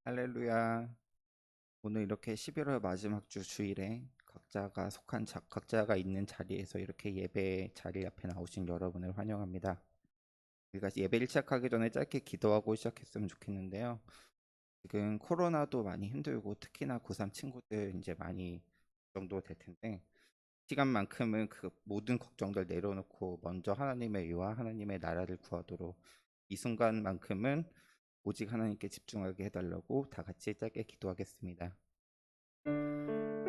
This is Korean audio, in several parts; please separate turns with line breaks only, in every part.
할렐루야. 오늘 이렇게 11월 마지막 주 주일에 각자가 있는 자리에서 이렇게 예배 자리 앞에 나오신 여러분을 환영합니다. 우리가 예배를 시작하기 전에 짧게 기도하고 시작했으면 좋겠는데요. 지금 코로나도 많이 힘들고 특히나 고3 친구들 이제 많이 걱정도 될 텐데 시간만큼은 그 모든 걱정들 내려놓고 먼저 하나님의 의와 하나님의 나라를 구하도록 이 순간만큼은 오직 하나님께 집중하게 해달라고 다 같이 짧게 기도하겠습니다.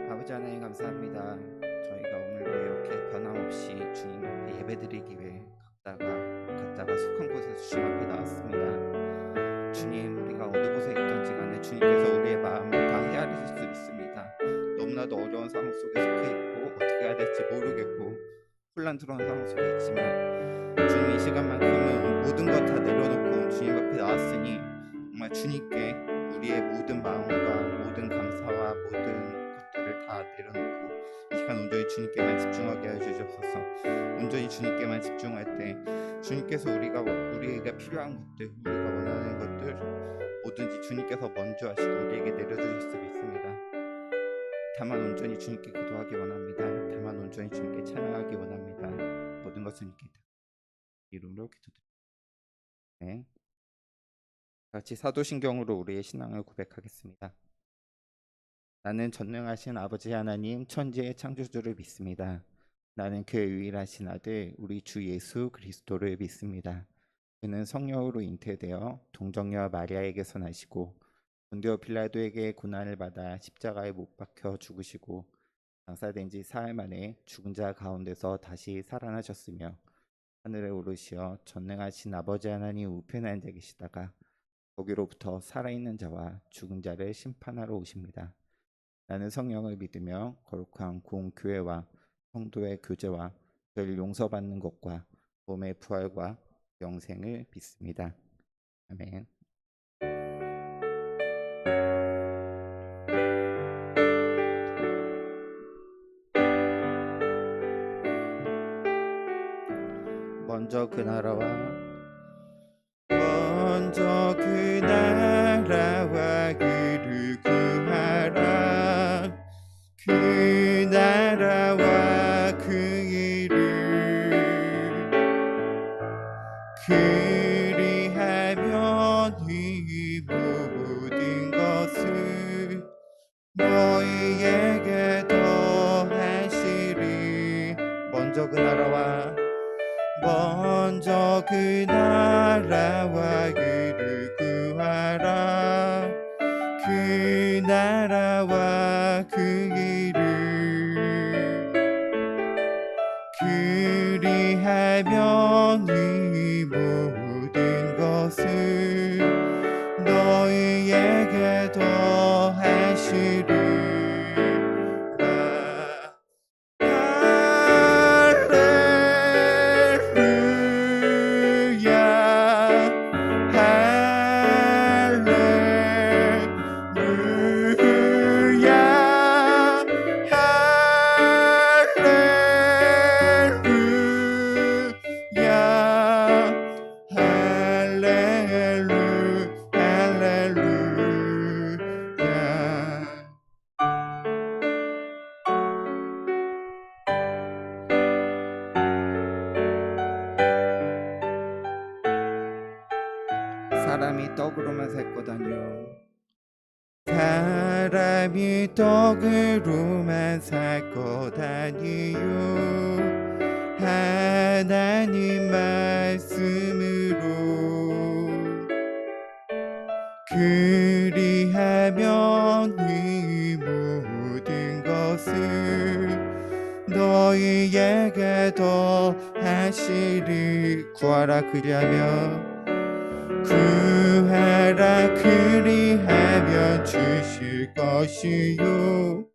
아버지 하나님 감사합니다. 저희가 오늘도 이렇게 변함없이 주님 앞에 예배드리기 위해 각자가 속한 곳에서 주님 앞에 나왔습니다. 주님, 우리가 어느 곳에 있던지 간에 주님께서 우리의 마음을 다 헤아리실 수 있습니다. 너무나도 어려운 상황 속에 속해 있고 어떻게 해야 될지 모르겠고 혼란스러운 상황 속에 있지만 주님, 이 시간만큼은 모든 것 다 내려놓고 주님 앞에 나왔으니 정말 주님께 우리의 모든 마음과 모든 감사와 모든 것들을 다 내려놓고 이 시간 온전히 주님께만 집중하게 해주셔서 온전히 주님께만 집중할 때 주님께서 우리에게 필요한 것들, 우리가 원하는 것들 뭐든지 주님께서 먼저 하시고 우리에게 내려주실 수 있습니다. 다만 온전히 주님께 기도하기 원합니다. 다만 온전히 주님께 찬양하기 원합니다. 모든 것은 주님께 이름으로 기도드립니다. 네. 같이 사도신경으로 우리의 신앙을 고백하겠습니다. 나는 전능하신 아버지 하나님 천지의 창조주를 믿습니다. 나는 그의 유일하신 아들 우리 주 예수 그리스도를 믿습니다. 그는 성령으로 잉태되어 동정녀 마리아에게서 나시고 본디오 빌라도에게 고난을 받아 십자가에 못 박혀 죽으시고 장사된 지 사흘 만에 죽은 자 가운데서 다시 살아나셨으며 하늘에 오르시어 전능하신 아버지 하나님 우편에 앉아 계시다가 거기로부터 살아있는 자와 죽은 자를 심판하러 오십니다. 나는 성령을 믿으며 거룩한 공교회와 성도의 교제와 죄를 용서받는 것과 몸의 부활과 영생을 믿습니다. 아멘. 먼저 그 나라와 그를 구하라. 그 나라와 그 일을 그리하면 이 모든 것을 너희에게 더하시리. 먼저 그 나라와 그를 구하라. 그 나라와 그 일을 그리하면 이 모든 것을 너희에게 더하시리. 사람이 떡으로만 살 거다니요. 사람이 떡으로만 살 거다니요. 하나님 말씀으로 그리하면 이 모든 것을 너희에게 더하시리. 구하라 그리하면 주실 것이요.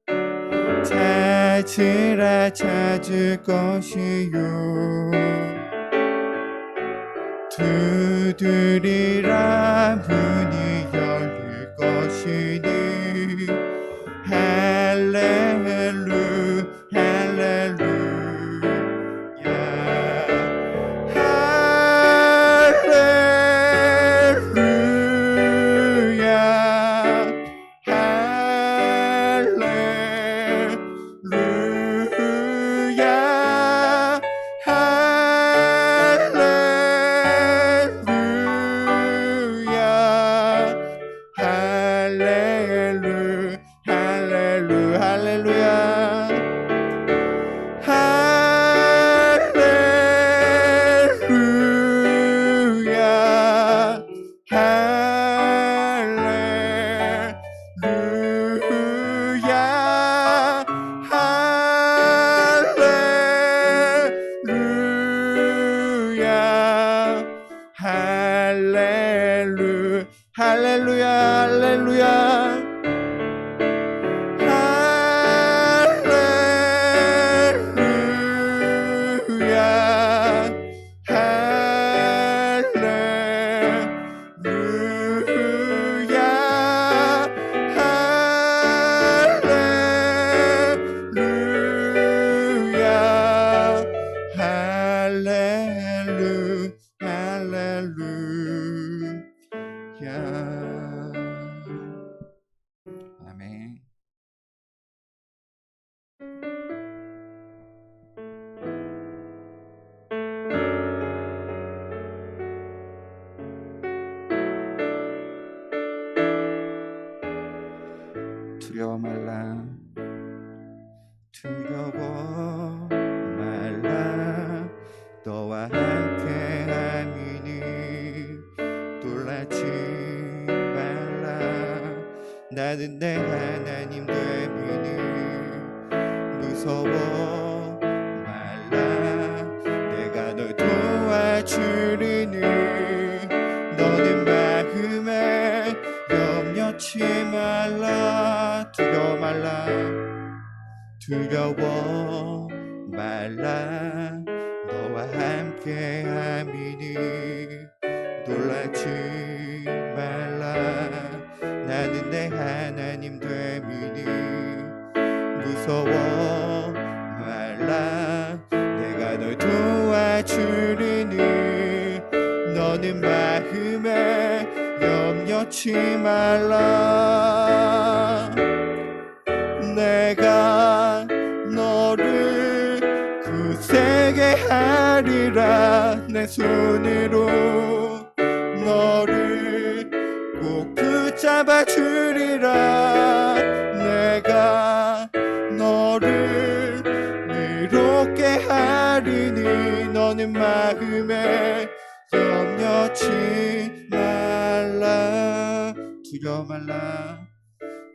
찾으라 찾을 것이요. 두드리라 문이 열릴 것이니. 할렐루야 할렐루야 할렐루야 할렐루 할렐루 할렐루야 할렐루야 할렐루야 할렐루야 할렐루야 할렐루야 아멘. 두려워 말라 두려워 말라 너와 함께 함이니 놀라지 말라 나는 내 하나님 됨이니 무서워 말라 내가 널 도와주리니 너는 마음에 염려치 말라 두려워 말라 두려워 말라 너와 함께 함이니 놀라지 말라 나는 내 하나님 됨이니 무서워 말라 내가 널 도와주리니 너는 마음에 염려치 말라 내가 너를 굳세게 하리라 내 손으로 너를 꼭 붙잡아 주리라 내가 너를 이롭게 하리니 너는 마음에 염려치 말라 두려워 말라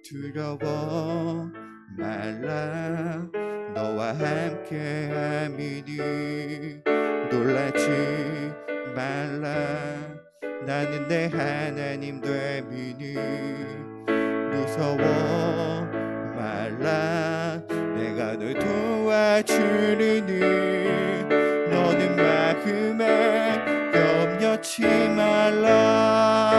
두려워 말라 너와 함께 함이니 놀라지 말라 나는 내 하나님 됨이니 무서워 말라 내가 널 도와주리니 너는 마음에 염려치 말라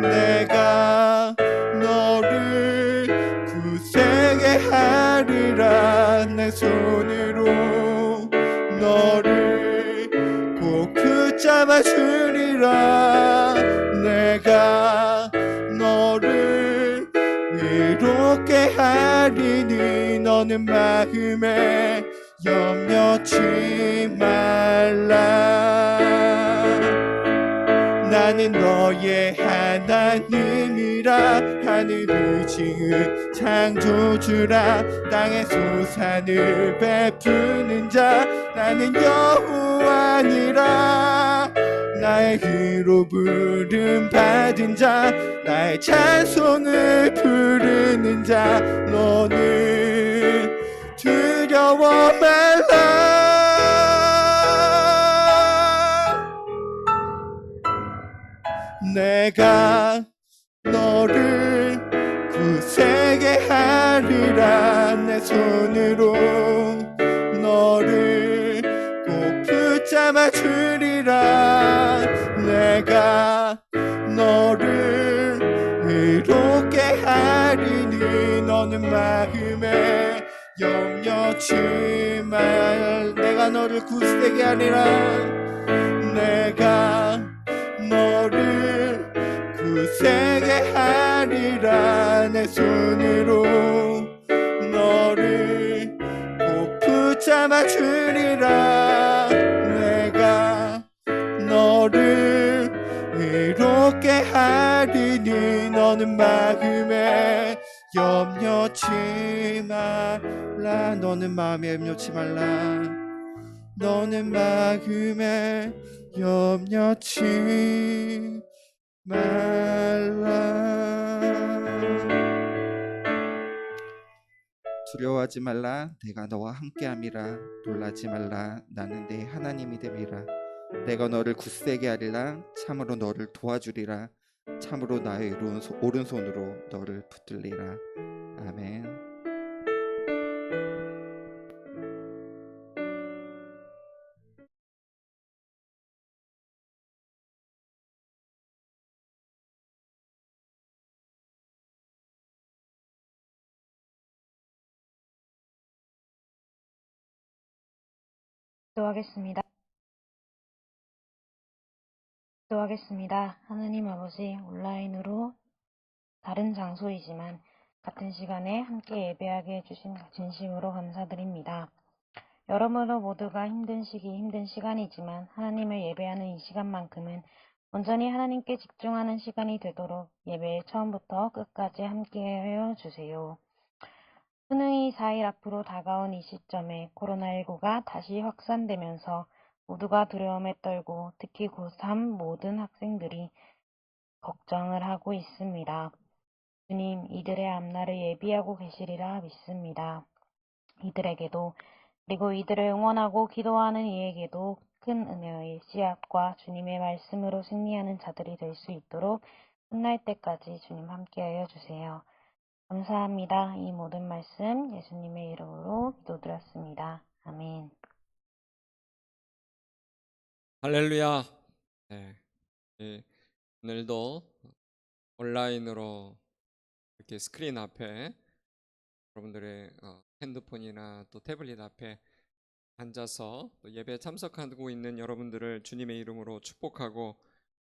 내가 너를 굳세게 하리라 내 손으로 너를 꼭 붙잡아 주리라 내가 너를 이롭게 하리니 너는 마음에 염려치 말라 나는 너의 하나님이라 하늘을 지은 창조주라 땅의 소산을 베푸는 자 나는 여호와니라 나의 의로 부름 받은 자 나의 찬송을 부르는 자 너는 두려워 말라 내가 너를 굳세게 하리라 내 손으로 너를 꼭 붙잡아 주리라 내가 너를 이롭게 하리니 너는 마음에 염려치 말 내가 너를 굳세게 하리라 내가 너를 굳세게 하리라 내 손으로 너를 꼭 붙잡아 주리라 내가 너를 이롭게 즐겁게 하리니 너는 마음에 염려치 말라. 너는 마음에 염려치 말라. 너는 마음에 염려치 말라. 두려워하지 말라. 내가 너와 함께함이라. 놀라지 말라. 나는 내 하나님이 됨이라. 내가 너를 굳세게 하리라. 참으로 너를 도와주리라. 참으로 나의 오른손으로 너를 붙들리라. 아멘.
기도하겠습니다. 하느님 아버지, 온라인으로 다른 장소이지만 같은 시간에 함께 예배하게 해주신 진심으로 감사드립니다. 여러모로 모두가 힘든 시간이지만 하나님을 예배하는 이 시간만큼은 온전히 하나님께 집중하는 시간이 되도록 예배의 처음부터 끝까지 함께하여 주세요. 수능이 4일 앞으로 다가온 이 시점에 코로나19가 다시 확산되면서 모두가 두려움에 떨고 특히 고3 모든 학생들이 걱정을 하고 있습니다. 주님, 이들의 앞날을 예비하고 계시리라 믿습니다. 이들에게도 그리고 이들을 응원하고 기도하는 이에게도 큰 은혜의 씨앗과 주님의 말씀으로 승리하는 자들이 될 수 있도록 끝날 때까지 주님 함께하여 주세요. 감사합니다. 이 모든 말씀 예수님의 이름으로 기도드렸습니다. 아멘.
할렐루야. 네. 오늘도 온라인으로 이렇게 스크린 앞에 여러분들의 핸드폰이나 또 태블릿 앞에 앉아서 또 예배에 참석하고 있는 여러분들을 주님의 이름으로 축복하고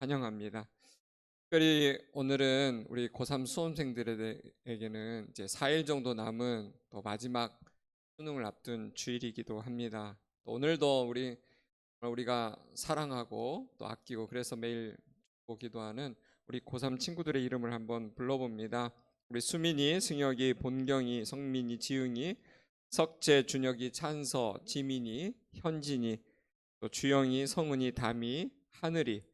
환영합니다. 특별히 오늘은 우리 고3 수험생들에게는 이제 4일 정도 남은 또 마지막 수능을 앞둔 주일이기도 합니다. 또 오늘도 우리가 사랑하고 또 아끼고 그래서 매일 기도하는 우리 고3 친구들의 이름을 한번 불러봅니다. 우리 수민이, 승혁이, 본경이, 성민이, 지흥이, 석재, 준혁이, 찬서, 지민이, 현진이, 또 주영이, 성은이, 담이, 하늘이,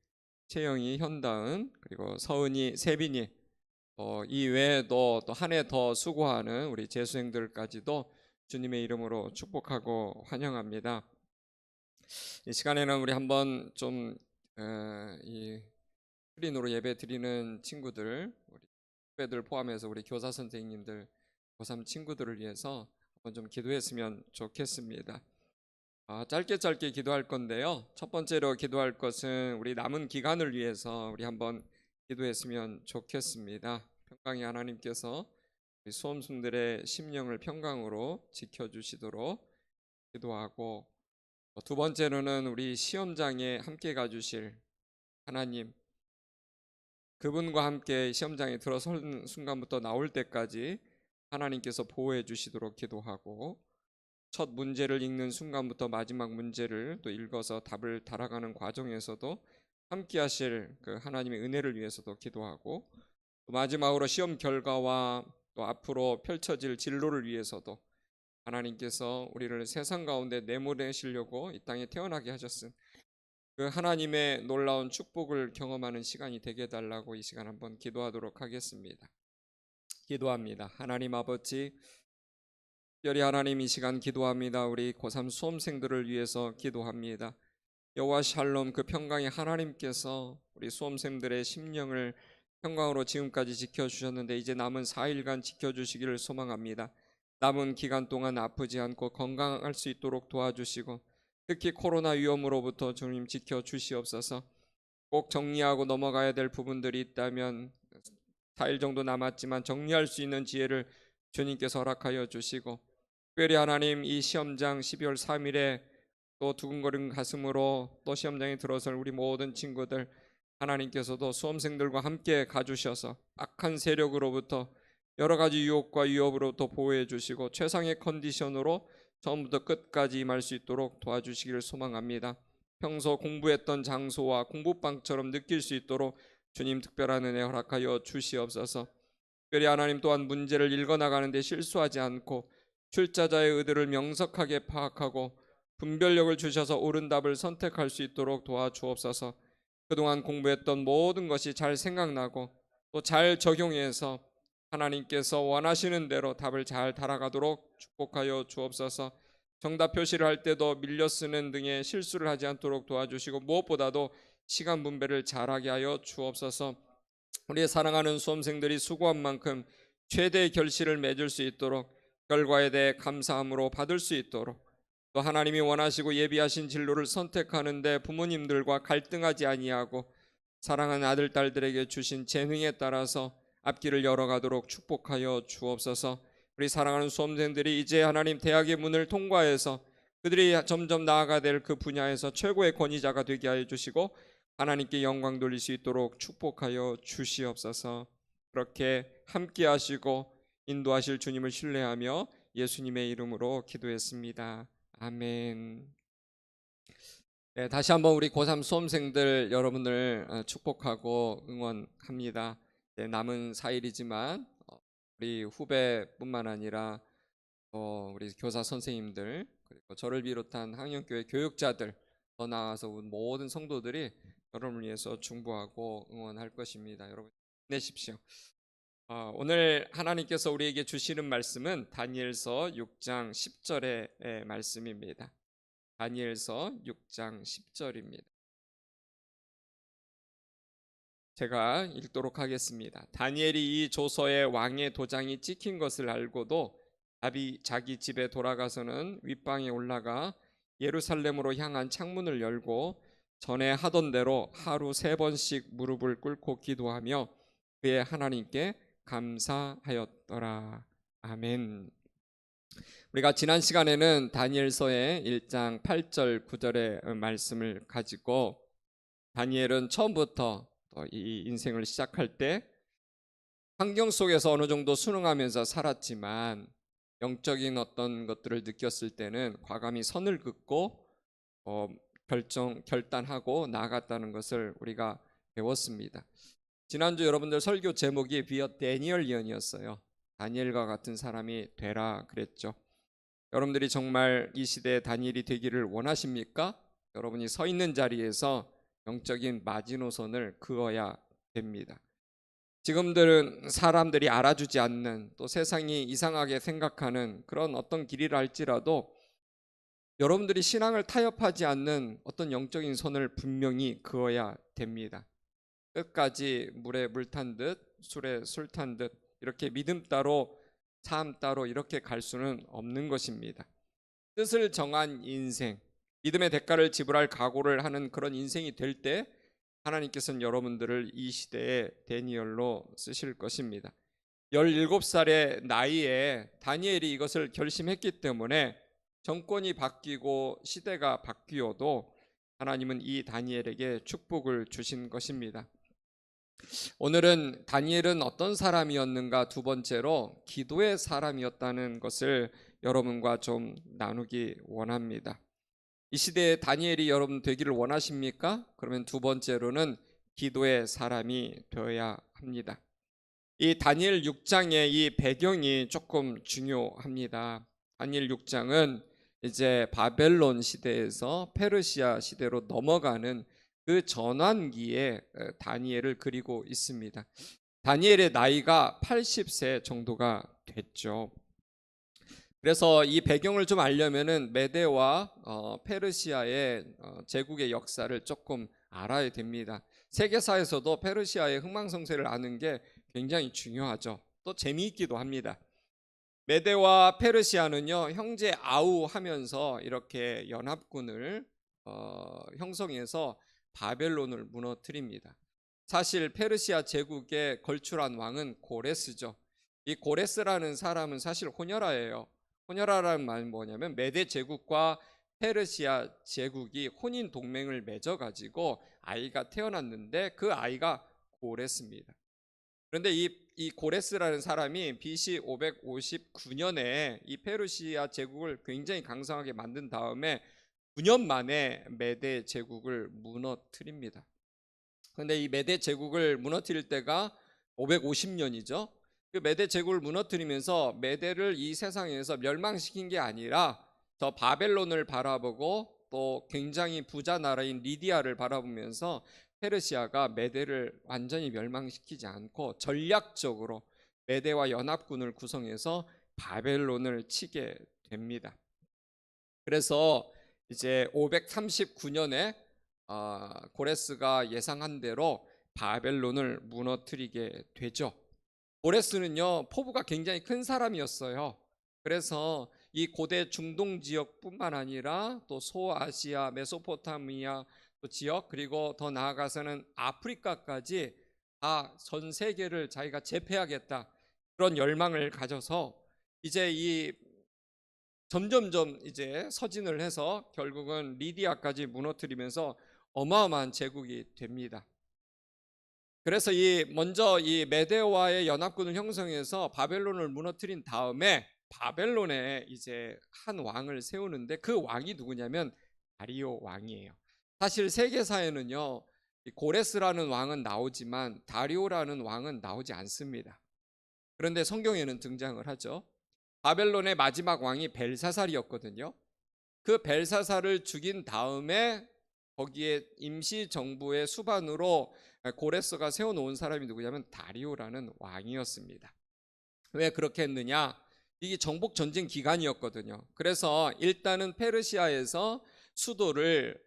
채영이, 현다은, 그리고 서은이, 세빈이, 이 외에도 또 한 해 더 수고하는 우리 재수생들까지도 주님의 이름으로 축복하고 환영합니다. 이 시간에는 우리 한번 좀 이 스크린으로 예배 드리는 친구들, 우리 후배들 포함해서 우리 교사 선생님들, 고3 친구들을 위해서 한번 좀 기도했으면 좋겠습니다. 짧게 기도할 건데요. 첫 번째로 기도할 것은 우리 남은 기간을 위해서 우리 한번 기도했으면 좋겠습니다. 평강의 하나님께서 우리 수험생들의 심령을 평강으로 지켜주시도록 기도하고, 두 번째로는 우리 시험장에 함께 가주실 하나님, 그분과 함께 시험장에 들어선 순간부터 나올 때까지 하나님께서 보호해 주시도록 기도하고, 첫 문제를 읽는 순간부터 마지막 문제를 또 읽어서 답을 달아가는 과정에서도 함께 하실 그 하나님의 은혜를 위해서도 기도하고, 또 마지막으로 시험 결과와 또 앞으로 펼쳐질 진로를 위해서도 하나님께서 우리를 세상 가운데 내보내시려고 이 땅에 태어나게 하셨은 그 하나님의 놀라운 축복을 경험하는 시간이 되게 해달라고 이 시간 한번 기도하도록 하겠습니다. 기도합니다. 하나님 아버지, 특별히 하나님 이 시간 기도합니다. 우리 고3 수험생들을 위해서 기도합니다. 여호와 샬롬, 그 평강의 하나님께서 우리 수험생들의 심령을 평강으로 지금까지 지켜주셨는데 이제 남은 4일간 지켜주시기를 소망합니다. 남은 기간 동안 아프지 않고 건강할 수 있도록 도와주시고, 특히 코로나 위험으로부터 주님 지켜주시옵소서. 꼭 정리하고 넘어가야 될 부분들이 있다면 4일 정도 남았지만 정리할 수 있는 지혜를 주님께서 허락하여 주시고, 특별히 하나님 이 시험장 12월 3일에 또 두근거리는 가슴으로 또 시험장에 들어설 우리 모든 친구들, 하나님께서도 수험생들과 함께 가주셔서 악한 세력으로부터 여러 가지 유혹과 위협으로부터 보호해 주시고 최상의 컨디션으로 처음부터 끝까지 임할 수 있도록 도와주시기를 소망합니다. 평소 공부했던 장소와 공부방처럼 느낄 수 있도록 주님 특별한 은혜 허락하여 주시옵소서. 특별히 하나님 또한 문제를 읽어나가는데 실수하지 않고 출자자의 의도를 명석하게 파악하고 분별력을 주셔서 옳은 답을 선택할 수 있도록 도와주옵소서. 그동안 공부했던 모든 것이 잘 생각나고 또 잘 적용해서 하나님께서 원하시는 대로 답을 잘 달아가도록 축복하여 주옵소서. 정답 표시를 할 때도 밀려 쓰는 등의 실수를 하지 않도록 도와주시고 무엇보다도 시간 분배를 잘하게 하여 주옵소서. 우리의 사랑하는 수험생들이 수고한 만큼 최대의 결실을 맺을 수 있도록 결과에 대해 감사함으로 받을 수 있도록 또 하나님이 원하시고 예비하신 진로를 선택하는데 부모님들과 갈등하지 아니하고 사랑하는 아들 딸들에게 주신 재능에 따라서 앞길을 열어가도록 축복하여 주옵소서. 우리 사랑하는 수험생들이 이제 하나님 대학의 문을 통과해서 그들이 점점 나아가 될 그 분야에서 최고의 권위자가 되게 하여 주시고 하나님께 영광 돌릴 수 있도록 축복하여 주시옵소서. 그렇게 함께 하시고 인도하실 주님을 신뢰하며 예수님의 이름으로 기도했습니다. 아멘. 네, 다시 한번 우리 고3 수험생들 여러분을 축복하고 응원합니다. 네, 남은 4일이지만 우리 후배뿐만 아니라 우리 교사 선생님들 그리고 저를 비롯한 학년교회 교육자들 더 나아가서 모든 성도들이 여러분을 위해서 중보하고 응원할 것입니다. 여러분 힘내십시오. 오늘 하나님께서 우리에게 주시는 말씀은 다니엘서 6장 10절의 말씀입니다. 다니엘서 6장 10절입니다. 제가 읽도록 하겠습니다. 다니엘이 이 조서에 왕의 도장이 찍힌 것을 알고도 자기 집에 돌아가서는 윗방에 올라가 예루살렘으로 향한 창문을 열고 전에 하던 대로 하루 3번씩 무릎을 꿇고 기도하며 그의 하나님께 감사하였더라. 아멘. 우리가 지난 시간에는 다니엘서의 1장 8절 9절의 말씀을 가지고 다니엘은 처음부터 이 인생을 시작할 때 환경 속에서 어느 정도 순응하면서 살았지만 영적인 어떤 것들을 느꼈을 때는 과감히 선을 긋고 결단하고 나아갔다는 것을 우리가 배웠습니다. 지난주 여러분들 설교 제목이 Be a Danielian이었어요. 다니엘과 같은 사람이 되라 그랬죠. 여러분들이 정말 이 시대에 다니엘이 되기를 원하십니까? 여러분이 서 있는 자리에서 영적인 마지노선을 그어야 됩니다. 지금들은 사람들이 알아주지 않는 또 세상이 이상하게 생각하는 그런 어떤 길이라 할지라도 여러분들이 신앙을 타협하지 않는 어떤 영적인 선을 분명히 그어야 됩니다. 끝까지 물에 물 탄 듯 술에 술 탄 듯 이렇게 믿음 따로 삶 따로 이렇게 갈 수는 없는 것입니다. 뜻을 정한 인생, 믿음의 대가를 지불할 각오를 하는 그런 인생이 될 때 하나님께서는 여러분들을 이 시대의 다니엘로 쓰실 것입니다. 17살의 나이에 다니엘이 이것을 결심했기 때문에 정권이 바뀌고 시대가 바뀌어도 하나님은 이 다니엘에게 축복을 주신 것입니다. 오늘은 다니엘은 어떤 사람이었는가, 두 번째로 기도의 사람이었다는 것을 여러분과 좀 나누기 원합니다. 이 시대에 다니엘이 여러분 되기를 원하십니까? 그러면 두 번째로는 기도의 사람이 되어야 합니다. 이 다니엘 6장의 이 배경이 조금 중요합니다. 다니엘 6장은 이제 바벨론 시대에서 페르시아 시대로 넘어가는 그 전환기에 다니엘을 그리고 있습니다. 다니엘의 나이가 80세 정도가 됐죠. 그래서 이 배경을 좀 알려면은 메대와 페르시아의 제국의 역사를 조금 알아야 됩니다. 세계사에서도 페르시아의 흥망성쇠를 아는 게 굉장히 중요하죠. 또 재미있기도 합니다. 메대와 페르시아는요, 형제 아우하면서 이렇게 연합군을 형성해서 바벨론을 무너뜨립니다. 사실 페르시아 제국의 걸출한 왕은 고레스죠. 이 고레스라는 사람은 사실 호녀라예요. 호녀라라는 말은 뭐냐면 메대 제국과 페르시아 제국이 혼인 동맹을 맺어가지고 아이가 태어났는데 그 아이가 고레스입니다. 그런데 이 고레스라는 사람이 BC 559년에 이 페르시아 제국을 굉장히 강성하게 만든 다음에 9년 만에 메대 제국을 무너뜨립니다. 근데 이 메대 제국을 무너뜨릴 때가 550년이죠. 그 메대 제국을 무너뜨리면서 메대를 이 세상에서 멸망시킨 게 아니라 저 바벨론을 바라보고 또 굉장히 부자 나라인 리디아를 바라보면서 페르시아가 메대를 완전히 멸망시키지 않고 전략적으로 메대와 연합군을 구성해서 바벨론을 치게 됩니다. 그래서 이제 539년에 고레스가 예상한 대로 바벨론을 무너뜨리게 되죠. 고레스는요, 포부가 굉장히 큰 사람이었어요. 그래서 이 고대 중동 지역뿐만 아니라 또 소아시아, 메소포타미아 또 지역, 그리고 더 나아가서는 아프리카까지 다 전 세계를 자기가 제패하겠다, 그런 열망을 가져서 이제 이 점점점 이제 서진을 해서 결국은 리디아까지 무너뜨리면서 어마어마한 제국이 됩니다. 그래서 먼저 이 메데와의 연합군을 형성해서 바벨론을 무너뜨린 다음에 바벨론에 이제 한 왕을 세우는데 그 왕이 누구냐면 다리오 왕이에요. 사실 세계사에는요, 이 고레스라는 왕은 나오지만 다리오라는 왕은 나오지 않습니다. 그런데 성경에는 등장을 하죠. 바벨론의 마지막 왕이 벨사살이었거든요. 그 벨사살을 죽인 다음에 거기에 임시 정부의 수반으로 고레스가 세워놓은 사람이 누구냐면 다리오라는 왕이었습니다. 왜 그렇게 했느냐? 이게 정복 전쟁 기간이었거든요. 그래서 일단은 페르시아에서 수도를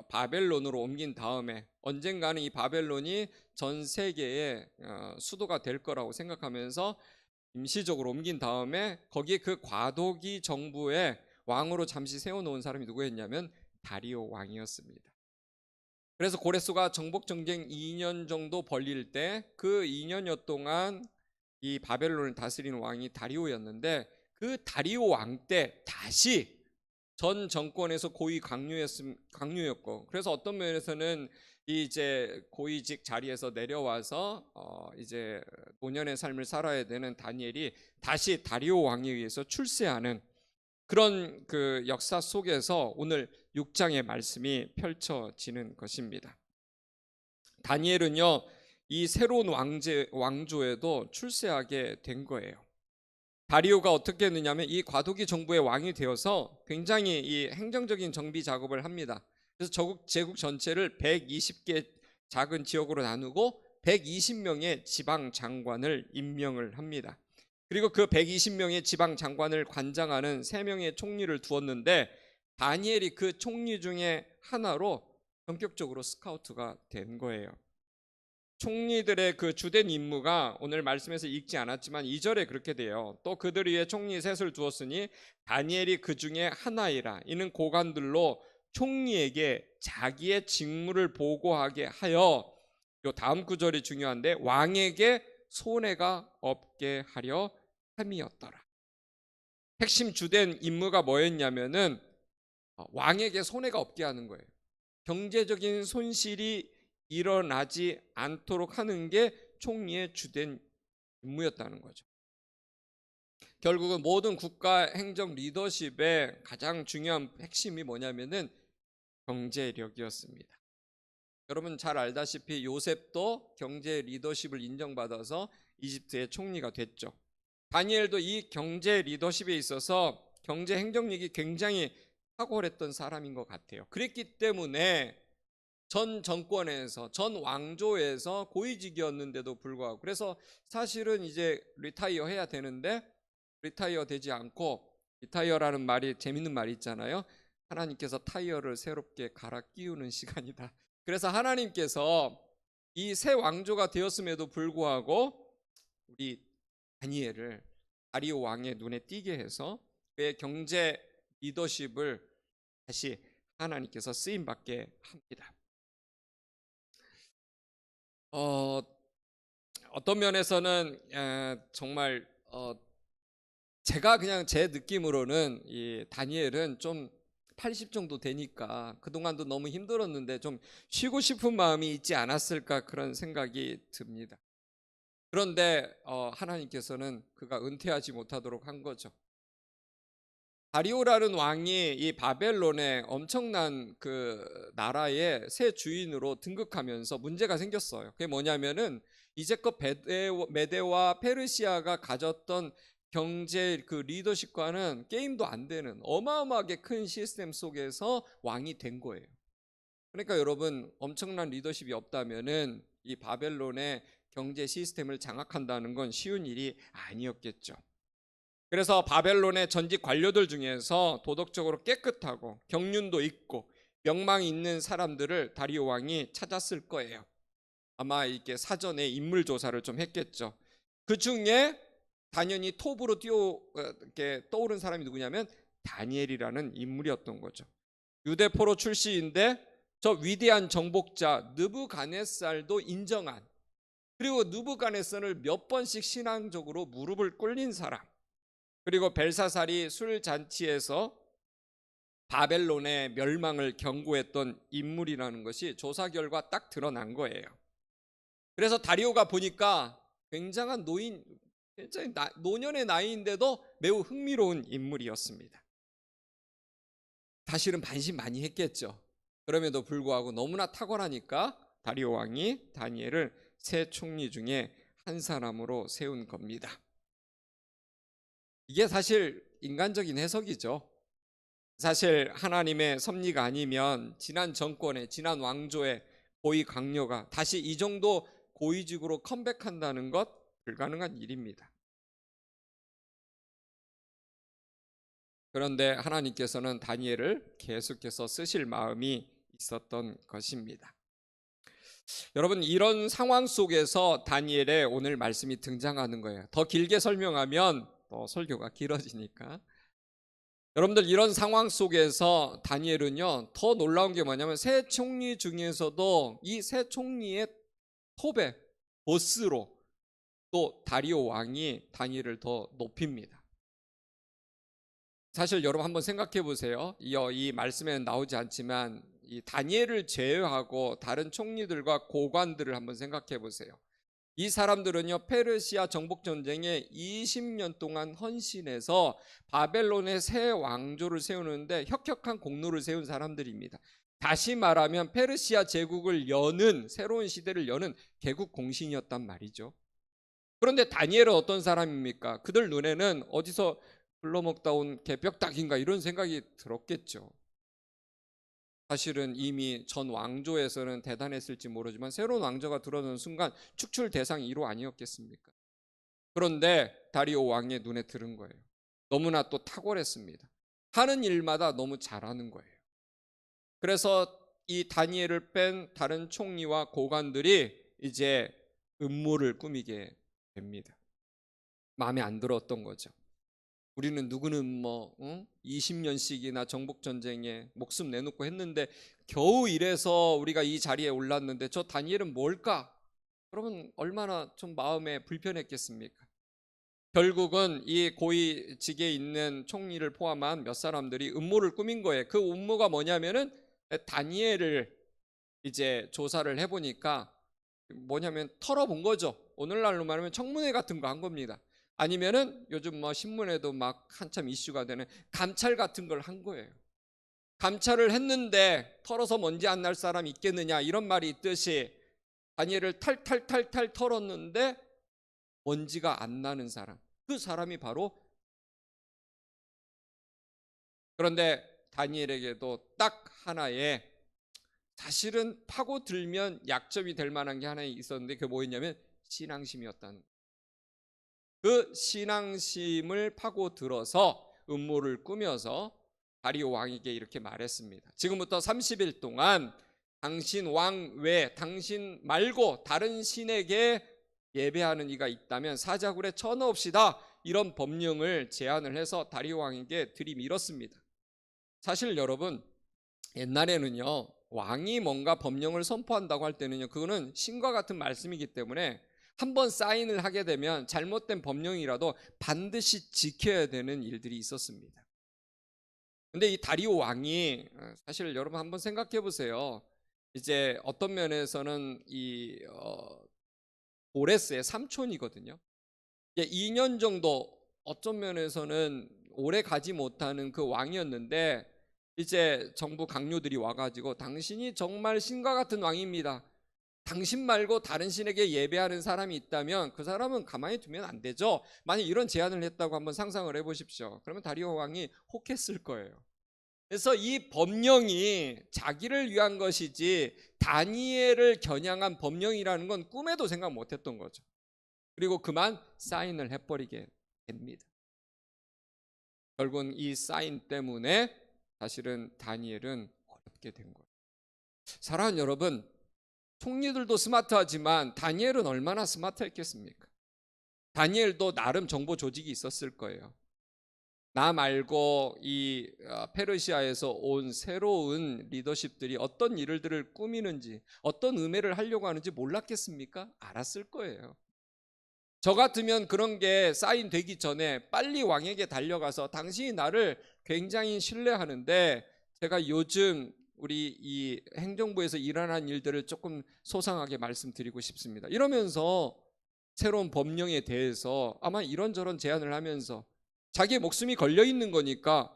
바벨론으로 옮긴 다음에 언젠가는 이 바벨론이 전 세계의 수도가 될 거라고 생각하면서 임시적으로 옮긴 다음에 거기에 그 과도기 정부의 왕으로 잠시 세워놓은 사람이 누구였냐면 다리오 왕이었습니다. 그래서 고레스가 정복 전쟁 2년 정도 벌릴 때 그 2년여 동안 이 바벨론을 다스리는 왕이 다리오였는데, 그 다리오 왕 때 다시 전 정권에서 고위 강요였고, 그래서 어떤 면에서는 이제 고위직 자리에서 내려와서 이제 노년의 삶을 살아야 되는 다니엘이 다시 다리오 왕에 의해서 출세하는 그런 그 역사 속에서 오늘 6장의 말씀이 펼쳐지는 것입니다. 다니엘은요, 이 새로운 왕조에도 출세하게 된 거예요. 다리오가 어떻게 했느냐면 이 과도기 정부의 왕이 되어서 굉장히 이 행정적인 정비 작업을 합니다. 그래서 제국 전체를 120개 작은 지역으로 나누고 120명의 지방 장관을 임명을 합니다. 그리고 그 120명의 지방 장관을 관장하는 3명의 총리를 두었는데, 다니엘이 그 총리 중에 하나로 본격적으로 스카우트가 된 거예요. 총리들의 그 주된 임무가 오늘 말씀에서 읽지 않았지만 2절에 그렇게 돼요. 또 그들 위에 총리 셋을 두었으니 다니엘이 그 중에 하나이라. 이는 고관들로 총리에게 자기의 직무를 보고하게 하여, 요 다음 구절이 중요한데, 왕에게 손해가 없게 하려 함이었더라. 핵심 주된 임무가 뭐였냐면은 왕에게 손해가 없게 하는 거예요. 경제적인 손실이 일어나지 않도록 하는 게 총리의 주된 임무였다는 거죠. 결국은 모든 국가 행정 리더십의 가장 중요한 핵심이 뭐냐면은 경제력이었습니다. 여러분 잘 알다시피 요셉도 경제 리더십을 인정받아서 이집트의 총리가 됐죠. 다니엘도 이 경제 리더십에 있어서 경제 행정력이 굉장히 탁월했던 사람인 것 같아요. 그랬기 때문에 전 정권에서, 전 왕조에서 고위직이었는데도 불구하고, 그래서 사실은 이제 리타이어 해야 되는데 리타이어 되지 않고, 리타이어라는 말이 재밌는 말이 있잖아요. 하나님께서 타이어를 새롭게 갈아 끼우는 시간이다. 그래서 하나님께서 이 새 왕조가 되었음에도 불구하고 우리 다니엘을 다리오 왕의 눈에 띄게 해서 그의 경제 리더십을 다시 하나님께서 쓰임받게 합니다. 어떤 면에서는 정말 제가 그냥 제 느낌으로는 이 다니엘은 좀 80 정도 되니까 그동안도 너무 힘들었는데 좀 쉬고 싶은 마음이 있지 않았을까, 그런 생각이 듭니다. 그런데 하나님께서는 그가 은퇴하지 못하도록 한 거죠. 다리오라는 왕이 이 바벨론의 엄청난 그 나라의 새 주인으로 등극하면서 문제가 생겼어요. 그게 뭐냐면은 이제껏 메데와 페르시아가 가졌던 경제 그 리더십과는 게임도 안 되는 어마어마하게 큰 시스템 속에서 왕이 된 거예요. 그러니까 여러분, 엄청난 리더십이 없다면은 이 바벨론의 경제 시스템을 장악한다는 건 쉬운 일이 아니었겠죠. 그래서 바벨론의 전직 관료들 중에서 도덕적으로 깨끗하고 경륜도 있고 명망이 있는 사람들을 다리오 왕이 찾았을 거예요. 아마 이게 사전에 인물 조사를 좀 했겠죠. 그 중에 당연히 톱으로 이렇게 떠오른 사람이 누구냐면 다니엘이라는 인물이었던 거죠. 유대 포로 출신인데 저 위대한 정복자 느부갓네살도 인정한, 그리고 느부갓네살을 몇 번씩 신앙적으로 무릎을 꿇린 사람, 그리고 벨사살이 술잔치에서 바벨론의 멸망을 경고했던 인물이라는 것이 조사 결과 딱 드러난 거예요. 그래서 다리오가 보니까 굉장한 굉장히 노년의 나이인데도 매우 흥미로운 인물이었습니다. 사실은 반신 많이 했겠죠. 그럼에도 불구하고 너무나 탁월하니까 다리오 왕이 다니엘을 세 총리 중에 한 사람으로 세운 겁니다. 이게 사실 인간적인 해석이죠. 사실 하나님의 섭리가 아니면 지난 정권의, 지난 왕조의 고위 강요가 다시 이 정도 고위직으로 컴백한다는 것 불가능한 일입니다. 그런데 하나님께서는 다니엘을 계속해서 쓰실 마음이 있었던 것입니다. 여러분, 이런 상황 속에서 다니엘의 오늘 말씀이 등장하는 거예요. 더 길게 설명하면 설교가 길어지니까. 여러분들, 이런 상황 속에서 다니엘은요, 더 놀라운 게 뭐냐면 세 총리 중에서도 이 세 총리의 톱의 보스로 또 다리오 왕이 다니엘을 더 높입니다. 사실 여러분 한번 생각해 보세요. 이 말씀에는 나오지 않지만 이 다니엘을 제외하고 다른 총리들과 고관들을 한번 생각해 보세요. 이 사람들은요, 페르시아 정복 전쟁에 20년 동안 헌신해서 바벨론의 새 왕조를 세우는데 혁혁한 공로를 세운 사람들입니다. 다시 말하면 페르시아 제국을 여는, 새로운 시대를 여는 개국 공신이었단 말이죠. 그런데 다니엘은 어떤 사람입니까? 그들 눈에는 어디서 불러먹다 온 개벽닭인가 이런 생각이 들었겠죠. 사실은 이미 전 왕조에서는 대단했을지 모르지만 새로운 왕조가 들어오는 순간 축출 대상이 1호 아니었겠습니까? 그런데 다리오 왕의 눈에 들은 거예요. 너무나 또 탁월했습니다. 하는 일마다 너무 잘하는 거예요. 그래서 이 다니엘을 뺀 다른 총리와 고관들이 이제 음모를 꾸미게 됩니다. 마음에 안 들었던 거죠. 우리는 누구는 20년씩이나 정복전쟁에 목숨 내놓고 했는데 겨우 이래서 우리가 이 자리에 올랐는데 저 다니엘은 뭘까? 그러면 얼마나 좀 마음에 불편했겠습니까? 결국은 이 고위직에 있는 총리를 포함한 몇 사람들이 음모를 꾸민 거예요. 그 음모가 뭐냐면은 다니엘을 이제 조사를 해보니까 뭐냐면 털어본 거죠. 오늘날로 말하면 청문회 같은 거 한 겁니다. 아니면은 요즘 신문에도 막 한참 이슈가 되는 감찰 같은 걸 한 거예요. 감찰을 했는데 털어서 먼지 안 날 사람이 있겠느냐 이런 말이 있듯이 다니엘을 탈탈탈탈 털었는데 먼지가 안 나는 사람, 그 사람이 바로. 그런데 다니엘에게도 딱 하나의, 사실은 파고들면 약점이 될 만한 게 하나 있었는데 그게 뭐였냐면 신앙심이었다는 거예요. 그 신앙심을 파고들어서 음모를 꾸며서 다리오 왕에게 이렇게 말했습니다. 지금부터 30일 동안 당신 왕 외, 당신 말고 다른 신에게 예배하는 이가 있다면 사자굴에 쳐넣읍시다. 이런 법령을 제안을 해서 다리오 왕에게 들이밀었습니다. 사실 여러분, 옛날에는요, 왕이 뭔가 법령을 선포한다고 할 때는요, 그거는 신과 같은 말씀이기 때문에 한번 사인을 하게 되면 잘못된 법령이라도 반드시 지켜야 되는 일들이 있었습니다. 근데 이 다리오 왕이, 사실 여러분 한번 생각해 보세요. 이제 어떤 면에서는 이 고레스의 삼촌이거든요. 2년 정도, 어떤 면에서는 오래 가지 못하는 그 왕이었는데 이제 정부 강요들이 와가지고 당신이 정말 신과 같은 왕입니다. 당신 말고 다른 신에게 예배하는 사람이 있다면 그 사람은 가만히 두면 안 되죠. 만약 이런 제안을 했다고 한번 상상을 해보십시오. 그러면 다리오 왕이 혹했을 거예요. 그래서 이 법령이 자기를 위한 것이지 다니엘을 겨냥한 법령이라는 건 꿈에도 생각 못했던 거죠. 그리고 그만 사인을 해버리게 됩니다. 결국은 이 사인 때문에 사실은 다니엘은 어렵게 된 거예요. 사랑하는 여러분, 총리들도 스마트하지만 다니엘은 얼마나 스마트했겠습니까? 다니엘도 나름 정보 조직이 있었을 거예요. 나 말고 이 페르시아에서 온 새로운 리더십들이 어떤 일들을 꾸미는지, 어떤 음해를 하려고 하는지 몰랐겠습니까? 알았을 거예요. 저 같으면 그런 게 사인되기 전에 빨리 왕에게 달려가서 당신이 나를 굉장히 신뢰하는데 제가 요즘 우리 이 행정부에서 일어난 일들을 조금 소상하게 말씀드리고 싶습니다. 이러면서 새로운 법령에 대해서 아마 이런저런 제안을 하면서 자기의 목숨이 걸려 있는 거니까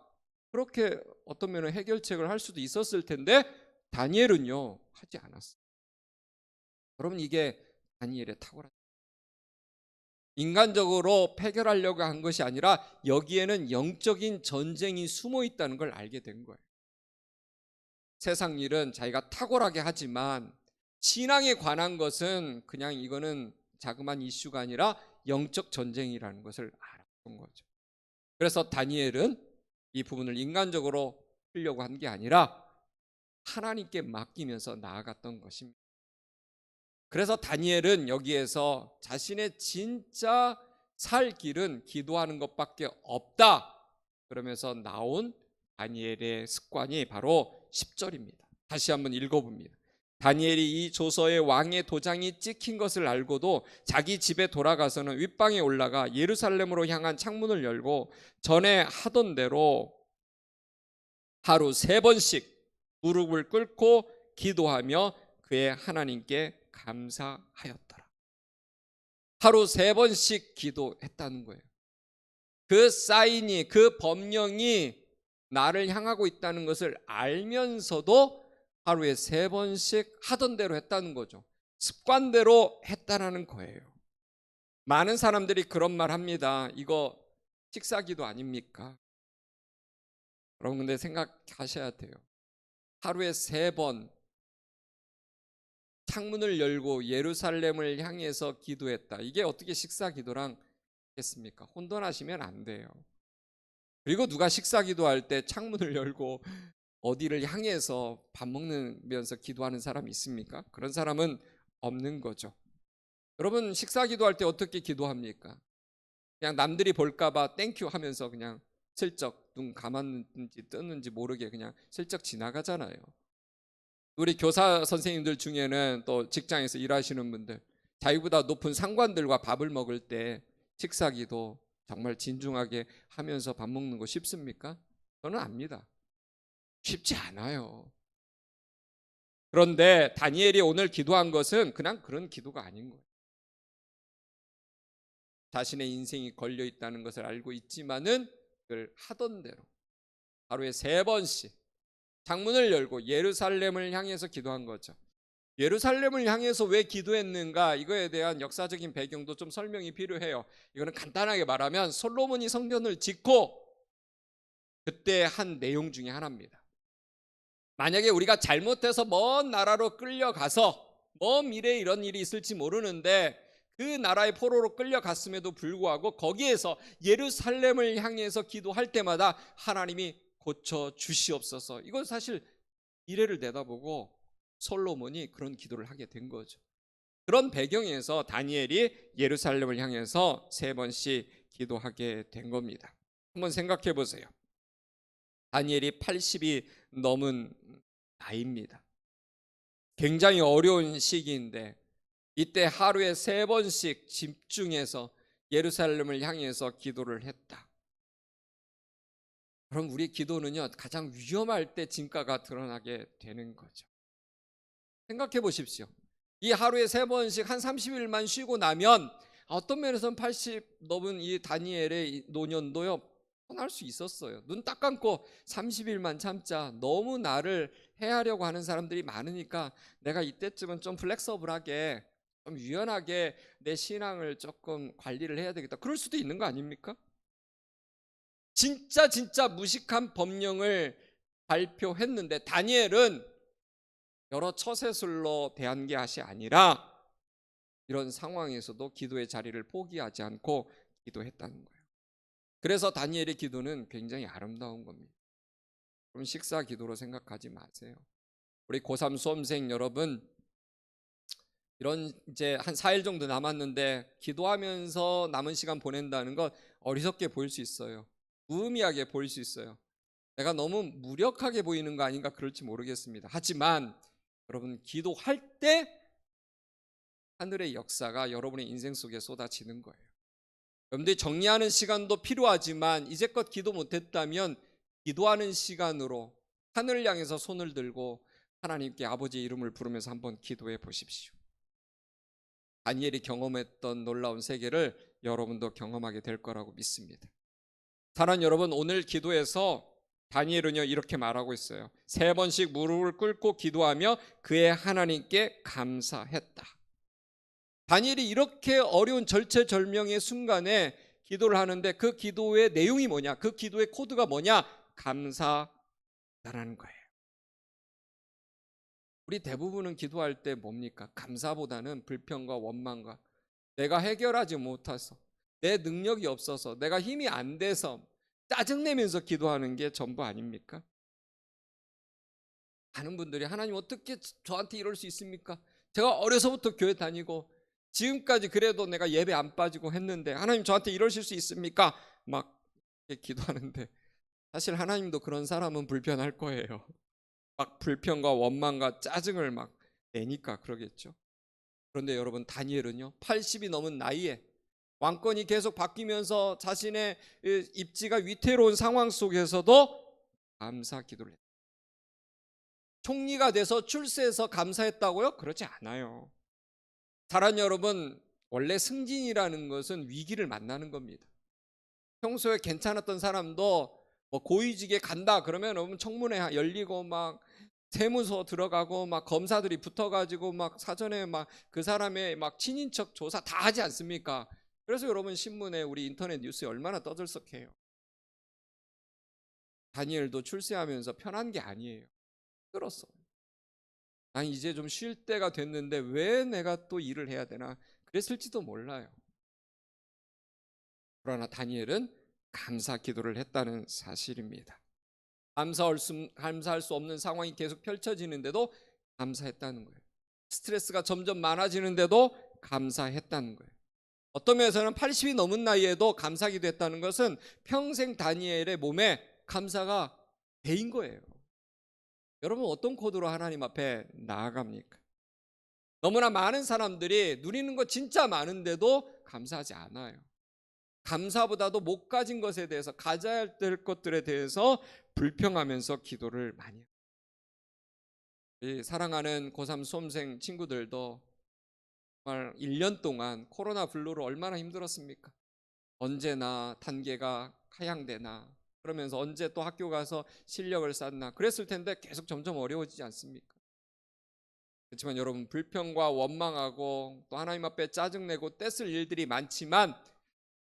그렇게 어떤 면은 해결책을 할 수도 있었을 텐데 다니엘은요 하지 않았어요. 여러분, 이게 다니엘의 탁월한, 인간적으로 해결하려고 한 것이 아니라 여기에는 영적인 전쟁이 숨어 있다는 걸 알게 된 거예요. 세상 일은 자기가 탁월하게 하지만 신앙에 관한 것은 그냥 이거는 자그마한 이슈가 아니라 영적 전쟁이라는 것을 알았던 거죠. 그래서 다니엘은 이 부분을 인간적으로 하려고 한 게 아니라 하나님께 맡기면서 나아갔던 것입니다. 그래서 다니엘은 여기에서 자신의 진짜 살 길은 기도하는 것밖에 없다 그러면서 나온 다니엘의 습관이 바로 10절입니다. 다시 한번 읽어봅니다. 다니엘이 이 조서에 왕의 도장이 찍힌 것을 알고도 자기 집에 돌아가서는 윗방에 올라가 예루살렘으로 향한 창문을 열고 전에 하던 대로 하루 3번씩 무릎을 꿇고 기도하며 그의 하나님께 감사하였더라. 하루 3번씩 기도했다는 거예요. 그 사인이, 그 법령이 나를 향하고 있다는 것을 알면서도 하루에 3번씩 하던 대로 했다는 거죠. 습관대로 했다라는 거예요. 많은 사람들이 그런 말 합니다. 이거 식사기도 아닙니까? 여러분, 근데 생각하셔야 돼요. 하루에 3번 창문을 열고 예루살렘을 향해서 기도했다. 이게 어떻게 식사기도랑 했습니까? 혼돈하시면 안 돼요. 그리고 누가 식사기도할 때 창문을 열고 어디를 향해서 밥 먹으면서 기도하는 사람이 있습니까? 그런 사람은 없는 거죠. 여러분, 식사기도할 때 어떻게 기도합니까? 그냥 남들이 볼까봐 땡큐 하면서 그냥 슬쩍 눈 감았는지 떴는지 모르게 그냥 슬쩍 지나가잖아요. 우리 교사 선생님들 중에는 또 직장에서 일하시는 분들, 자기보다 높은 상관들과 밥을 먹을 때 식사기도 정말 진중하게 하면서 밥 먹는 거 쉽습니까? 저는 압니다. 쉽지 않아요. 그런데 다니엘이 오늘 기도한 것은 그냥 그런 기도가 아닌 거예요. 자신의 인생이 걸려 있다는 것을 알고 있지만은 그걸 하던 대로 하루에 3번씩 창문을 열고 예루살렘을 향해서 기도한 거죠. 예루살렘을 향해서 왜 기도했는가, 이거에 대한 역사적인 배경도 좀 설명이 필요해요. 이거는 간단하게 말하면 솔로몬이 성전을 짓고 그때 한 내용 중에 하나입니다. 만약에 우리가 잘못해서 먼 나라로 끌려가서 먼 미래에 이런 일이 있을지 모르는데 그 나라의 포로로 끌려갔음에도 불구하고 거기에서 예루살렘을 향해서 기도할 때마다 하나님이 고쳐 주시옵소서. 이건 사실 미래를 내다보고 솔로몬이 그런 기도를 하게 된 거죠. 그런 배경에서 다니엘이 예루살렘을 향해서 3번씩 기도하게 된 겁니다. 한번 생각해 보세요. 다니엘이 80이 넘은 나이입니다. 굉장히 어려운 시기인데 이때 하루에 3번씩 집중해서 예루살렘을 향해서 기도를 했다. 그럼 우리 기도는요, 가장 위험할 때 진가가 드러나게 되는 거죠. 생각해 보십시오. 이 하루에 3번씩 한 30일만 쉬고 나면 어떤 면에서는 80 넘은 이 다니엘의 노년도요 할 수 있었어요. 눈 딱 감고 30일만 참자. 너무 나를 해하려고 하는 사람들이 많으니까 내가 이때쯤은 좀 플렉서블하게, 좀 유연하게 내 신앙을 조금 관리를 해야 되겠다. 그럴 수도 있는 거 아닙니까? 진짜 무식한 법령을 발표했는데 다니엘은 여러 처세술로 대한 것이 아니라 이런 상황에서도 기도의 자리를 포기하지 않고 기도했다는 거예요. 그래서 다니엘의 기도는 굉장히 아름다운 겁니다. 그럼 식사 기도로 생각하지 마세요. 우리 고3 수험생 여러분, 이런 이제 한 4일 정도 남았는데 기도하면서 남은 시간 보낸다는 건 어리석게 보일 수 있어요. 무의미하게 보일 수 있어요. 내가 너무 무력하게 보이는 거 아닌가 그럴지 모르겠습니다. 하지만 여러분, 기도할 때 하늘의 역사가 여러분의 인생 속에 쏟아지는 거예요. 여러분들이 정리하는 시간도 필요하지만 이제껏 기도 못했다면 기도하는 시간으로 하늘을 향해서 손을 들고 하나님께 아버지의 이름을 부르면서 한번 기도해 보십시오. 다니엘이 경험했던 놀라운 세계를 여러분도 경험하게 될 거라고 믿습니다. 사랑하는 여러분, 오늘 기도에서 다니엘은요 이렇게 말하고 있어요. 3번씩 무릎을 꿇고 기도하며 그의 하나님께 감사했다. 다니엘이 이렇게 어려운 절체절명의 순간에 기도를 하는데 그 기도의 내용이 뭐냐? 그 기도의 코드가 뭐냐? 감사라는 거예요. 우리 대부분은 기도할 때 뭡니까? 감사보다는 불평과 원망과 내가 해결하지 못해서, 내 능력이 없어서, 내가 힘이 안 돼서 짜증내면서 기도하는 게 전부 아닙니까? 많은 분들이 하나님 어떻게 저한테 이럴 수 있습니까? 제가 어려서부터 교회 다니고 지금까지 그래도 내가 예배 안 빠지고 했는데 하나님 저한테 이러실 수 있습니까? 막 기도하는데 사실 하나님도 그런 사람은 불편할 거예요. 막 불평과 원망과 짜증을 막 내니까 그러겠죠. 그런데 여러분, 다니엘은요 80이 넘은 나이에 왕권이 계속 바뀌면서 자신의 입지가 위태로운 상황 속에서도 감사 기도를 했어요. 총리가 돼서 출세해서 감사했다고요? 그렇지 않아요. 사랑하는 여러분, 원래 승진이라는 것은 위기를 만나는 겁니다. 평소에 괜찮았던 사람도 뭐 고위직에 간다 그러면 여러분 청문회 열리고 막 세무서 들어가고 막 검사들이 붙어가지고 막 사전에 막 그 사람의 막 친인척 조사 다 하지 않습니까? 그래서 여러분 신문에 우리 인터넷 뉴스에 얼마나 떠들썩해요. 다니엘도 출세하면서 편한 게 아니에요. 힘들었어. 난 이제 좀 쉴 때가 됐는데 왜 내가 또 일을 해야 되나 그랬을지도 몰라요. 그러나 다니엘은 감사 기도를 했다는 사실입니다. 감사할 수 없는 상황이 계속 펼쳐지는데도 감사했다는 거예요. 스트레스가 점점 많아지는데도 감사했다는 거예요. 어떤 면에서는 80이 넘은 나이에도 감사기도 했다는 것은 평생 다니엘의 몸에 감사가 배인 거예요. 여러분, 어떤 코드로 하나님 앞에 나아갑니까? 너무나 많은 사람들이 누리는 거 진짜 많은데도 감사하지 않아요. 감사보다도 못 가진 것에 대해서, 가져야 될 것들에 대해서 불평하면서 기도를 많이 해요. 이 사랑하는 고3 수험생 친구들도 정말 1년 동안 코로나 블루로 얼마나 힘들었습니까? 언제나 단계가 하향되나, 그러면서 언제 또 학교 가서 실력을 쌓나 그랬을 텐데 계속 점점 어려워지지 않습니까? 그렇지만 여러분, 불평과 원망하고 또 하나님 앞에 짜증내고 떼쓸 일들이 많지만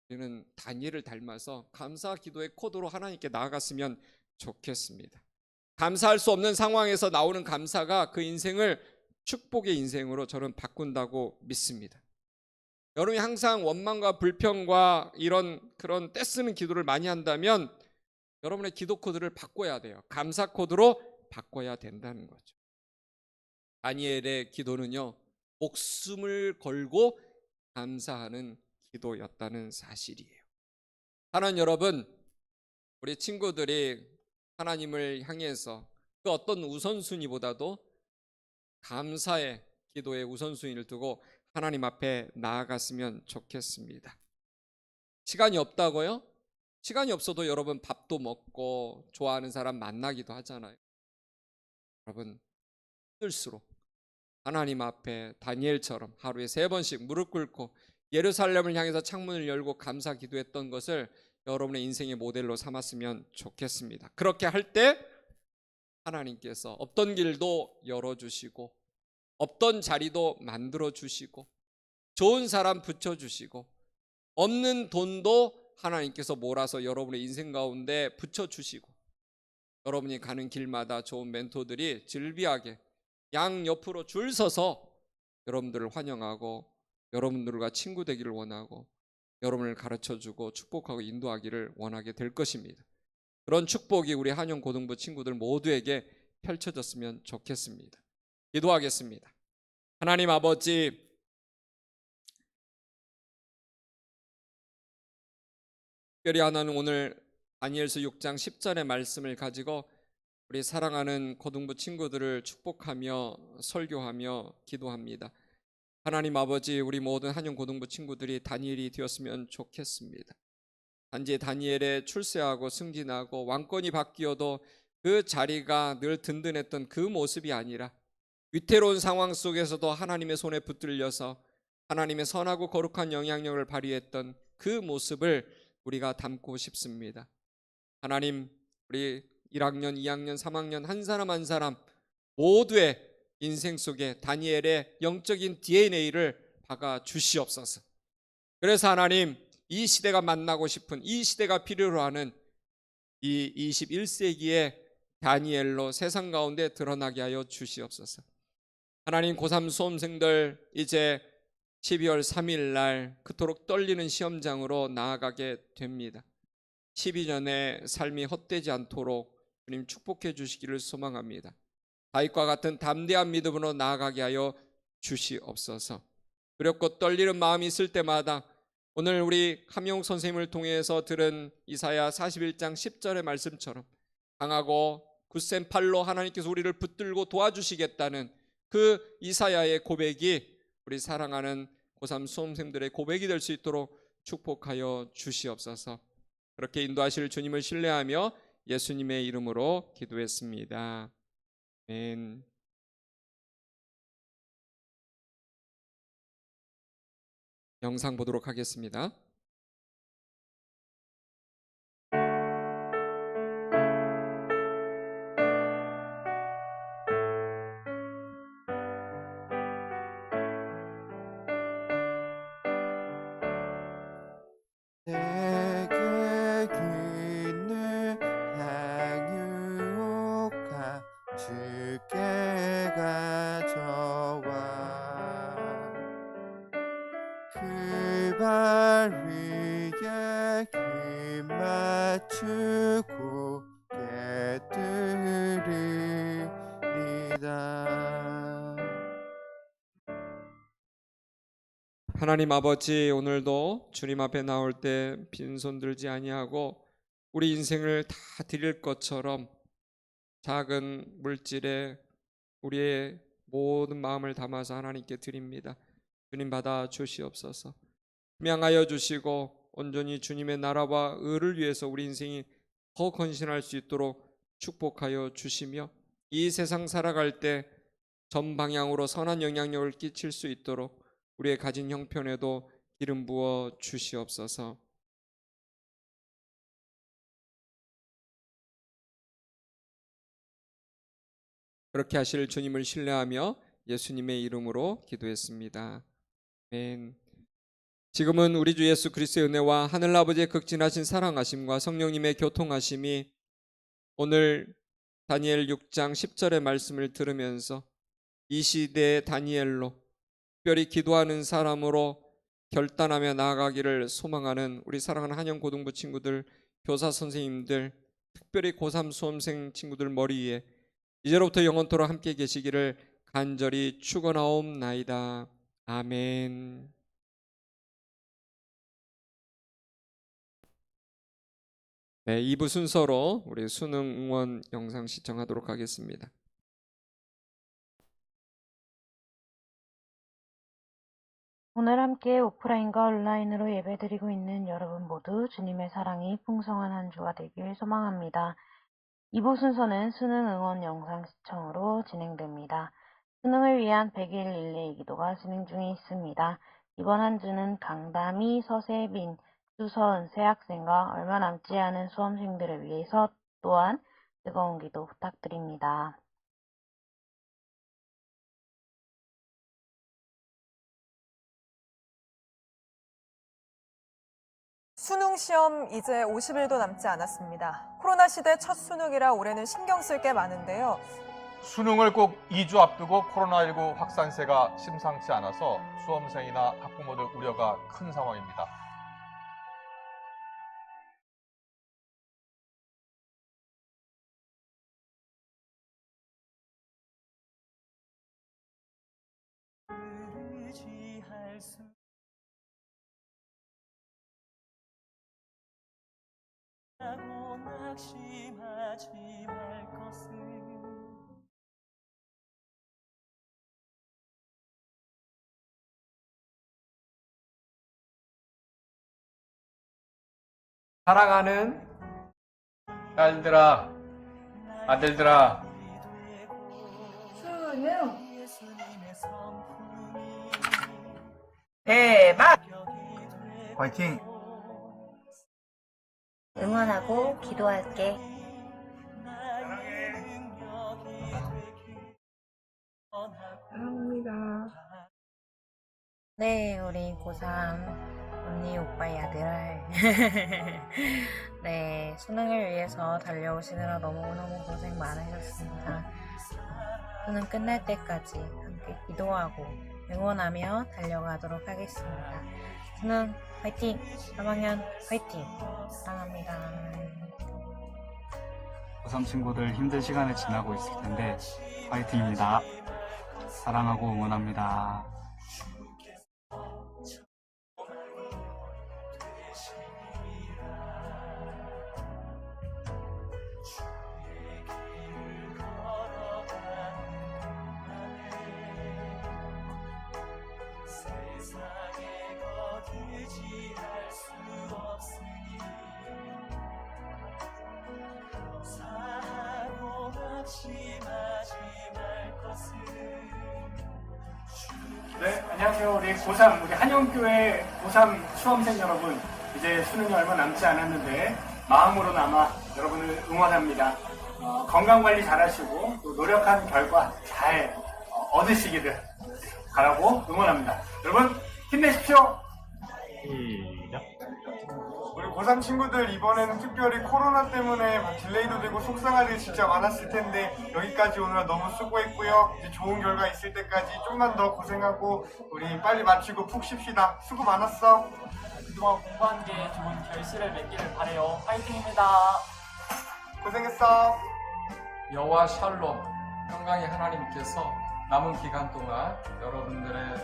우리는 다니엘을 닮아서 감사 기도의 코드로 하나님께 나아갔으면 좋겠습니다. 감사할 수 없는 상황에서 나오는 감사가 그 인생을 축복의 인생으로 저는 바꾼다고 믿습니다. 여러분이 항상 원망과 불평과 그런 떼쓰는 기도를 많이 한다면 여러분의 기도 코드를 바꿔야 돼요. 감사 코드로 바꿔야 된다는 거죠. 다니엘의 기도는요, 목숨을 걸고 감사하는 기도였다는 사실이에요. 하나님 여러분, 우리 친구들이 하나님을 향해서 그 어떤 우선순위보다도 감사의 기도의 우선순위를 두고 하나님 앞에 나아갔으면 좋겠습니다. 시간이 없다고요? 시간이 없어도 여러분 밥도 먹고 좋아하는 사람 만나기도 하잖아요. 여러분, 힘들수록 하나님 앞에 다니엘처럼 하루에 3번씩 무릎 꿇고 예루살렘을 향해서 창문을 열고 감사 기도했던 것을 여러분의 인생의 모델로 삼았으면 좋겠습니다. 그렇게 할 때 하나님께서 없던 길도 열어주시고 없던 자리도 만들어주시고 좋은 사람 붙여주시고 없는 돈도 하나님께서 몰아서 여러분의 인생 가운데 붙여주시고 여러분이 가는 길마다 좋은 멘토들이 즐비하게 양 옆으로 줄 서서 여러분들을 환영하고 여러분들과 친구 되기를 원하고 여러분을 가르쳐주고 축복하고 인도하기를 원하게 될 것입니다. 그런 축복이 우리 한영고등부 친구들 모두에게 펼쳐졌으면 좋겠습니다. 기도하겠습니다. 하나님 아버지, 특별히 하나님 오늘 다니엘서 6장 10절의 말씀을 가지고 우리 사랑하는 고등부 친구들을 축복하며 설교하며 기도합니다. 하나님 아버지, 우리 모든 한영고등부 친구들이 다니엘이 되었으면 좋겠습니다. 단지 다니엘의 출세하고 승진하고 왕권이 바뀌어도 그 자리가 늘 든든했던 그 모습이 아니라 위태로운 상황 속에서도 하나님의 손에 붙들려서 하나님의 선하고 거룩한 영향력을 발휘했던 그 모습을 우리가 담고 싶습니다. 하나님, 우리 1학년, 2학년, 3학년 한 사람 한 사람 모두의 인생 속에 다니엘의 영적인 DNA를 박아 주시옵소서. 그래서 하나님, 이 시대가 만나고 싶은, 이 시대가 필요로 하는 이 21세기의 다니엘로 세상 가운데 드러나게 하여 주시옵소서. 하나님, 고3 수험생들 이제 12월 3일 날 그토록 떨리는 시험장으로 나아가게 됩니다. 12년의 삶이 헛되지 않도록 주님 축복해 주시기를 소망합니다. 다윗과 같은 담대한 믿음으로 나아가게 하여 주시옵소서. 두렵고 떨리는 마음이 있을 때마다 오늘 우리 함용 선생님을 통해서 들은 이사야 41장 10절의 말씀처럼 강하고 굳센 팔로 하나님께서 우리를 붙들고 도와주시겠다는 그 이사야의 고백이 우리 사랑하는 고3 수험생들의 고백이 될 수 있도록 축복하여 주시옵소서. 그렇게 인도하실 주님을 신뢰하며 예수님의 이름으로 기도했습니다. 아멘. 영상 보도록 하겠습니다.
내게 길을 향유오가 주께 가져와 그 발 위에 길 맞추고 깨뜨리리다.
하나님 아버지, 오늘도 주님 앞에 나올 때 빈손 들지 아니하고 우리 인생을 다 드릴 것처럼 작은 물질에 우리의 모든 마음을 담아서 하나님께 드립니다. 주님 받아 주시옵소서. 명하여 주시고 온전히 주님의 나라와 의를 위해서 우리 인생이 더 헌신할 수 있도록 축복하여 주시며 이 세상 살아갈 때 전 방향으로 선한 영향력을 끼칠 수 있도록 우리의 가진 형편에도 기름 부어 주시옵소서. 그렇게 하실 주님을 신뢰하며 예수님의 이름으로 기도했습니다. 아멘. 지금은 우리 주 예수 그리스도의 은혜와 하늘 아버지의 극진하신 사랑하심과 성령님의 교통하심이 오늘 다니엘 6장 10절의 말씀을 들으면서 이 시대의 다니엘로 특별히 기도하는 사람으로 결단하며 나아가기를 소망하는 우리 사랑하는 한영고등부 친구들, 교사 선생님들, 특별히 고3 수험생 친구들 머리 위에 이제로부터 영원토록 함께 계시기를 간절히 축원하옵나이다. 아멘. 네, 2부 순서로 우리 수능 응원 영상 시청하도록 하겠습니다.
오늘 함께 오프라인과 온라인으로 예배드리고 있는 여러분 모두 주님의 사랑이 풍성한 한 주가 되길 소망합니다. 2부 순서는 수능 응원 영상 시청으로 진행됩니다. 수능을 위한 100일 릴레이 기도가 진행 중에 있습니다. 이번 한 주는 강다미, 서세빈, 수선 새 학생과 얼마 남지 않은 수험생들을 위해서 또한 뜨거운 기도 부탁드립니다.
수능 시험 이제 50일도 남지 않았습니다. 코로나 시대 첫 수능이라 올해는 신경 쓸 게 많은데요.
수능을 꼭 2주 앞두고 코로나19 확산세가 심상치 않아서 수험생이나 학부모들 우려가 큰 상황입니다.
낙심하지 말 것을
사랑하는 딸들아, 아들들아,
수능
대박!
화이팅!
응원하고 기도할게.
사랑합니다.
네, 우리 고3 언니, 오빠의 아들. 네, 수능을 위해서 달려오시느라 너무너무 고생 많으셨습니다. 수능 끝날 때까지 함께 기도하고 응원하며 달려가도록 하겠습니다. 수능 화이팅! 3학년 화이팅! 사랑합니다.
고3 친구들 힘든 시간을 지나고 있을 텐데 화이팅입니다. 사랑하고 응원합니다.
네, 안녕하세요. 우리 고3, 우리 한영교회 고3 수험생 여러분. 이제 수능이 얼마 남지 않았는데 마음으로나마 여러분을 응원합니다. 건강관리 잘하시고 또 노력한 결과 잘 얻으시기를 바라고 응원합니다. 여러분 힘내십시오.
우리 고3 친구들 이번에는 특별히 코로나 때문에 막 딜레이도 되고 속상할 일 진짜 많았을 텐데 여기까지 오느라 너무 수고했고요. 이제 좋은 결과 있을 때까지 좀만 더 고생하고 우리 빨리 마치고 푹 쉽시다. 수고 많았어.
그동안 공부한 게 좋은 결실을 맺기를 바래요. 화이팅입니다.
고생했어.
여호와 샬롬 평강의 하나님께서 남은 기간 동안 여러분들의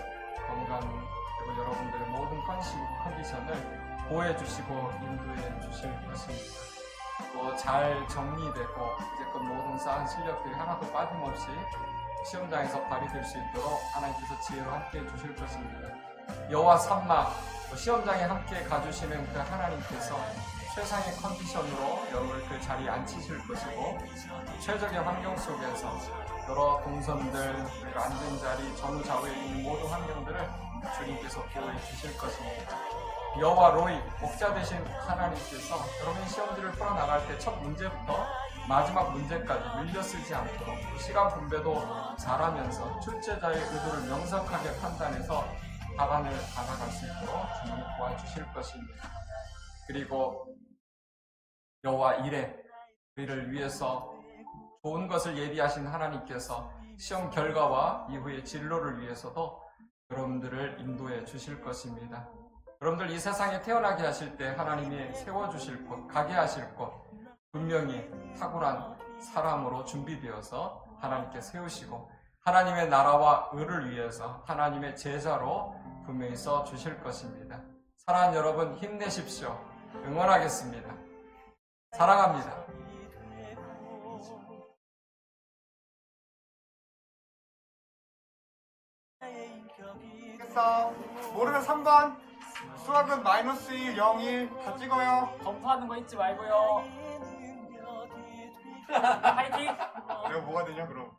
건강 그리고 여러분들의 모든 컨디션을 보호해 주시고 인도해 주실 것입니다. 또 잘 정리되고 이제껏 모든 쌓은 실력들이 하나도 빠짐없이 시험장에서 발휘될 수 있도록 하나님께서 지혜로 함께 해 주실 것입니다. 여호와 삼마 시험장에 함께 가주시는 그 하나님께서 최상의 컨디션으로 여러분을 그 자리에 앉히실 것이고 최적의 환경 속에서 여러 동선들 그리고 앉은 자리 전후 좌우에 있는 모든 환경들을 주님께서 보호해 주실 것입니다. 여호와 로이 목자 되신 하나님께서 여러분이 시험지를 풀어나갈 때 첫 문제부터 마지막 문제까지 밀려 쓰지 않도록 시간 분배도 잘하면서 출제자의 의도를 명석하게 판단해서 답안을 받아갈 수 있도록 주님이 도와주실 것입니다. 그리고 여호와 이레 우리를 위해서 좋은 것을 예비하신 하나님께서 시험 결과와 이후의 진로를 위해서도 여러분들을 인도해 주실 것입니다. 여러분들 이 세상에 태어나게 하실 때 하나님이 세워주실 곳, 가게 하실 곳 분명히 탁월한 사람으로 준비되어서 하나님께 세우시고 하나님의 나라와 의를 위해서 하나님의 제자로 분명히 써주실 것입니다. 사랑하는 여러분 힘내십시오. 응원하겠습니다. 사랑합니다.
됐어. 모르면 3번. 수학은 -1, 0, 1 다 찍어요.
검토하는 거 잊지 말고요. 화이팅!
내가 뭐가 되냐 그럼.